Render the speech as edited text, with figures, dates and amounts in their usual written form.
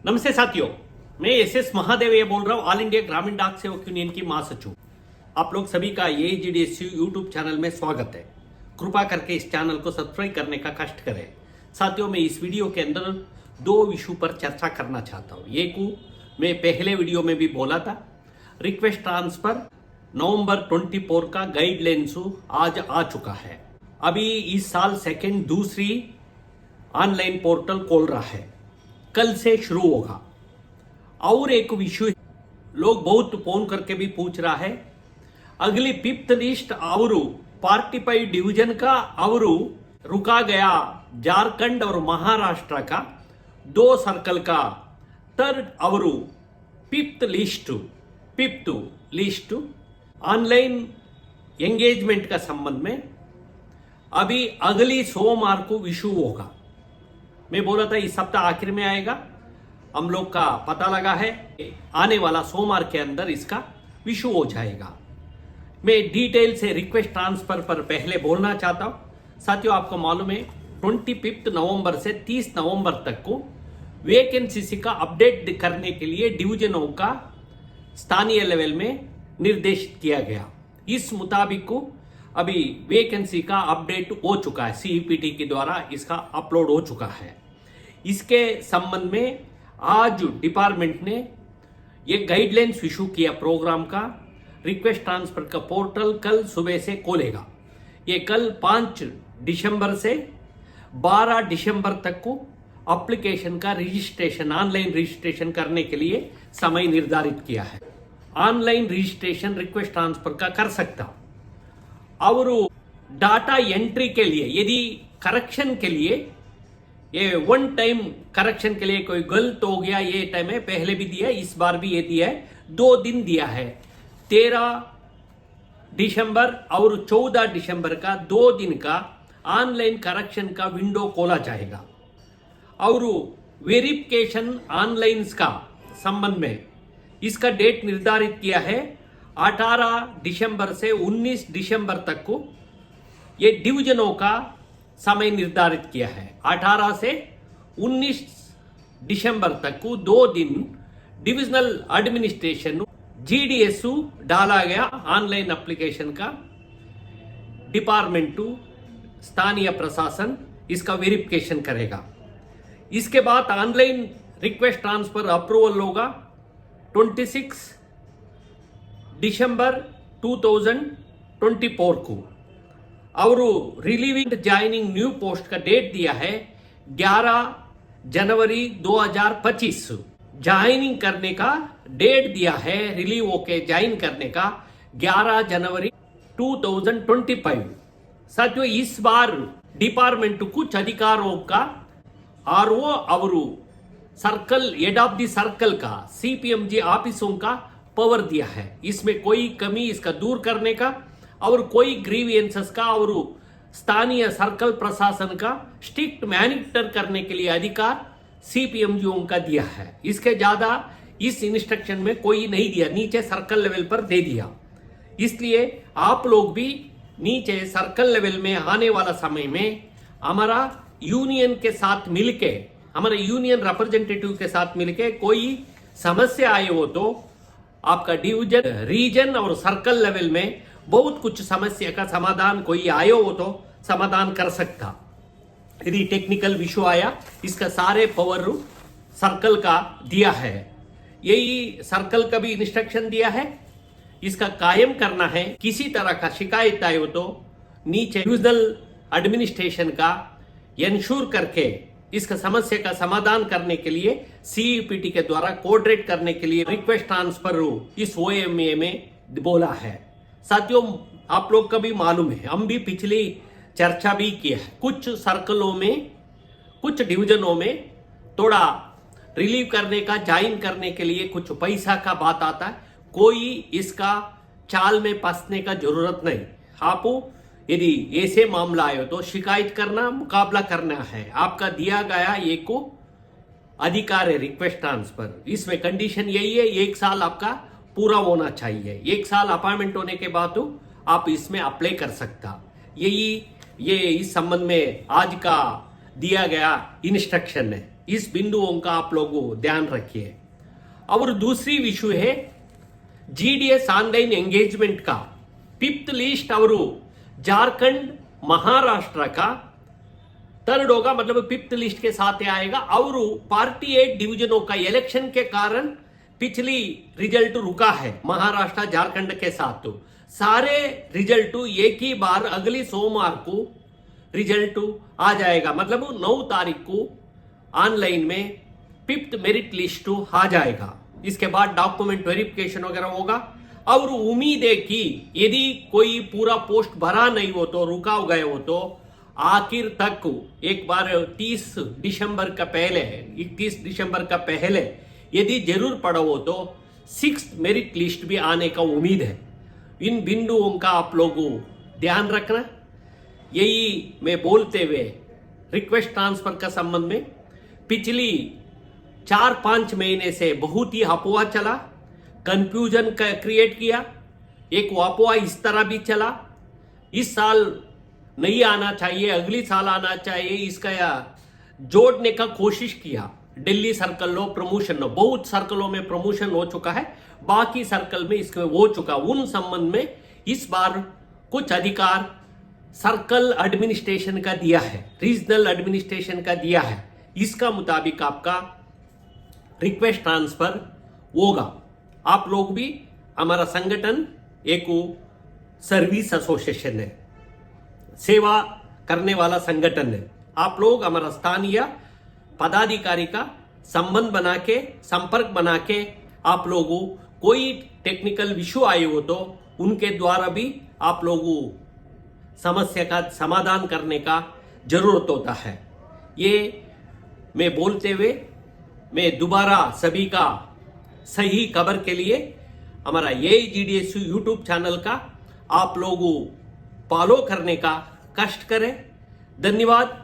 नमस्ते साथियों, मैं एस महादेव ये बोल रहा हूँ, ऑल इंडिया ग्रामीण डाक सेवक यूनियन की महासचिव। आप लोग सभी का AGDSU यूट्यूब चैनल में स्वागत है। कृपा करके इस चैनल को सब्सक्राइब करने का कष्ट करें। साथियों, मैं इस वीडियो के अंदर दो इशू पर चर्चा करना चाहता हूँ। एक मैं पहले वीडियो में भी बोला था, रिक्वेस्ट ट्रांसफर नवंबर 24 का गाइडलाइंस आज आ चुका है। अभी इस साल दूसरी ऑनलाइन पोर्टल खोल रहा है, कल से शुरू होगा। और एक विषय लोग बहुत फोन करके भी पूछ रहा है, अगली फिफ्थ लिस्ट और 45 डिवीजन का और रुका गया झारखंड और महाराष्ट्र का 2 सर्कल का थर्ड और फिफ्थ लिस्ट ऑनलाइन एंगेजमेंट का संबंध में अभी अगली सोमवार को विशु होगा। मैं बोला था इस सप्ताह आखिर में आएगा, हम लोग का पता लगा है आने वाला सोमवार के अंदर इसका विशु हो जाएगा। मैं डिटेल से रिक्वेस्ट ट्रांसफर पर पहले बोलना चाहता हूं। साथियों, आपको मालूम है 25 नवंबर से 30 नवंबर तक को वैकेंसी का अपडेट करने के लिए डिवीजनों का स्थानीय लेवल में निर्देशित किया गया। इस मुताबिक को अभी वैकेंसी का अपडेट हो चुका है, CEPT के द्वारा इसका अपलोड हो चुका है। इसके संबंध में आज डिपार्टमेंट ने ये गाइडलाइंस इशू किया। प्रोग्राम का रिक्वेस्ट ट्रांसफर का पोर्टल कल सुबह से खोलेगा। ये कल 5 दिसंबर से 12 दिसंबर तक को एप्लीकेशन का रजिस्ट्रेशन, ऑनलाइन रजिस्ट्रेशन करने के लिए समय निर्धारित किया है। ऑनलाइन रजिस्ट्रेशन रिक्वेस्ट ट्रांसफर का कर सकता और डाटा एंट्री के लिए, यदि करेक्शन के लिए, ये वन टाइम करेक्शन के लिए कोई गलत हो गया, ये टाइम है, पहले भी दिया है, इस बार भी ये दिया है, 2 दिन दिया है। 13 दिसंबर और 14 दिसंबर का 2 दिन का ऑनलाइन करेक्शन का विंडो खोला जाएगा। और वेरिफिकेशन ऑनलाइन का संबंध में इसका डेट निर्धारित किया है 18 दिसंबर से 19 दिसंबर तक को ये डिवीजनों का समय निर्धारित किया है। 18 से 19 दिसंबर तक को 2 दिन डिविजनल एडमिनिस्ट्रेशन GDSU डाला गया ऑनलाइन एप्लीकेशन का, डिपार्टमेंट स्थानीय प्रशासन इसका वेरिफिकेशन करेगा। इसके बाद ऑनलाइन रिक्वेस्ट ट्रांसफर अप्रूवल होगा 26 दिसंबर 2024 को। और रिलीविंग ज्वाइनिंग न्यू पोस्ट का डेट दिया है 11 जनवरी 2025। ज्वाइनिंग करने का डेट दिया है, रिलीव होके ज्वाइन करने का 11 जनवरी 2025। साथियों, इस बार डिपार्टमेंट कुछ अधिकारों का RO और circle head of the circle का CPMG ऑफिसों का पावर दिया है। इसमें कोई कमी इसका दूर करने का और कोई ग्रीवियंसेस का और स्थानीय सर्कल प्रशासन का स्ट्रिक्ट मॉनिटर करने के लिए अधिकार CPMG का दिया है। इसके ज्यादा इस इंस्ट्रक्शन में कोई नहीं दिया, नीचे सर्कल लेवल पर दे दिया। इसलिए आप लोग भी नीचे सर्कल लेवल में आने वाला समय में हमारा यूनियन के साथ मिलके, हमारे यूनियन रिप्रेजेंटेटिव के साथ मिलके कोई समस्या आए हो तो आपका डिवीजन, रीजन और सर्कल लेवल में बहुत कुछ समस्या का समाधान कोई आयो हो तो समाधान कर सकता। यदि टेक्निकल इशू आया, इसका सारे पावर सर्कल का दिया है। यही सर्कल का भी इंस्ट्रक्शन दिया है, इसका कायम करना है। किसी तरह का शिकायत आए हो तो नीचे डिविजनल एडमिनिस्ट्रेशन का इंश्योर करके इसका समस्या का समाधान करने के लिए CEPT के द्वारा कोऑर्डिनेट करने के लिए रिक्वेस्ट ट्रांसफर इस OMA में बोला है। साथियों, आप लोग का भी मालूम है, हम भी पिछली चर्चा भी किया है, कुछ सर्कलों में, कुछ डिवीजनों में थोड़ा रिलीव करने का, ज्वाइन करने के लिए कुछ पैसा का बात आता है। कोई इसका चाल में फंसने का जरूरत नहीं। आप यदि ऐसे मामला आए तो शिकायत करना, मुकाबला करना है। आपका दिया गया एक को अधिकार है रिक्वेस्ट ट्रांसफर। इसमें कंडीशन यही है, 1 साल आपका पूरा होना चाहिए। 1 साल अपॉइंटमेंट होने के बाद तो आप इसमें अप्लाई कर सकता। ये इस संबंध में आज का दिया गया इंस्ट्रक्शन है। इस बिंदुओं का आप लोग ध्यान रखिए। और दूसरी विषय है जीडीएस ऑनलाइन एंगेजमेंट का 5th लिस्ट और झारखंड महाराष्ट्र का 3rd होगा, मतलब 5th लिस्ट के साथ ही आएगा। और पार्टी 8 डिवीजनों का इलेक्शन के कारण पिछली रिजल्ट रुका है महाराष्ट्र झारखंड के साथ। तो सारे रिजल्ट एक ही बार अगली सोमवार को रिजल्ट आ जाएगा, मतलब 9 तारीख को ऑनलाइन में 5th मेरिट लिस्ट आ जाएगा। इसके बाद डॉक्यूमेंट वेरिफिकेशन वगैरह होगा। और उम्मीद है कि यदि कोई पूरा पोस्ट भरा नहीं हो तो, रुका गए हो तो आखिर तक एक बार 31 दिसंबर का पहले यदि जरूर पड़ा हो तो 6th मेरिट लिस्ट भी आने का उम्मीद है। इन बिंदुओं का आप लोगों ध्यान रखना। यही मैं बोलते हुए रिक्वेस्ट ट्रांसफर का संबंध में पिछली 4-5 महीने से बहुत ही अफवाह चला, कंफ्यूजन क्रिएट किया। एक अफवाह इस तरह भी चला, इस साल नहीं आना चाहिए, अगली साल आना चाहिए, इसका जोड़ने का कोशिश किया। दिल्ली सर्कल लो प्रमोशन लो, बहुत सर्कलों में प्रमोशन हो चुका है, बाकी सर्कल में इसमें हो चुका। उन संबंध में इस बार कुछ अधिकार सर्कल एडमिनिस्ट्रेशन का दिया है, रीजनल एडमिनिस्ट्रेशन का दिया है। इसका मुताबिक आपका रिक्वेस्ट ट्रांसफर होगा। आप लोग भी, हमारा संगठन एक सर्विस एसोसिएशन है, सेवा करने वाला संगठन है। आप लोग हमारा स्थानीय पदाधिकारी का संबंध बना के, संपर्क बना के, आप लोगों कोई टेक्निकल इशू आए हो तो उनके द्वारा भी आप लोगों समस्या का समाधान करने का जरूरत होता है। ये मैं बोलते हुए मैं दोबारा सभी का सही खबर के लिए हमारा AIGDSU यूट्यूब चैनल का आप लोगों फॉलो करने का कष्ट करें। धन्यवाद।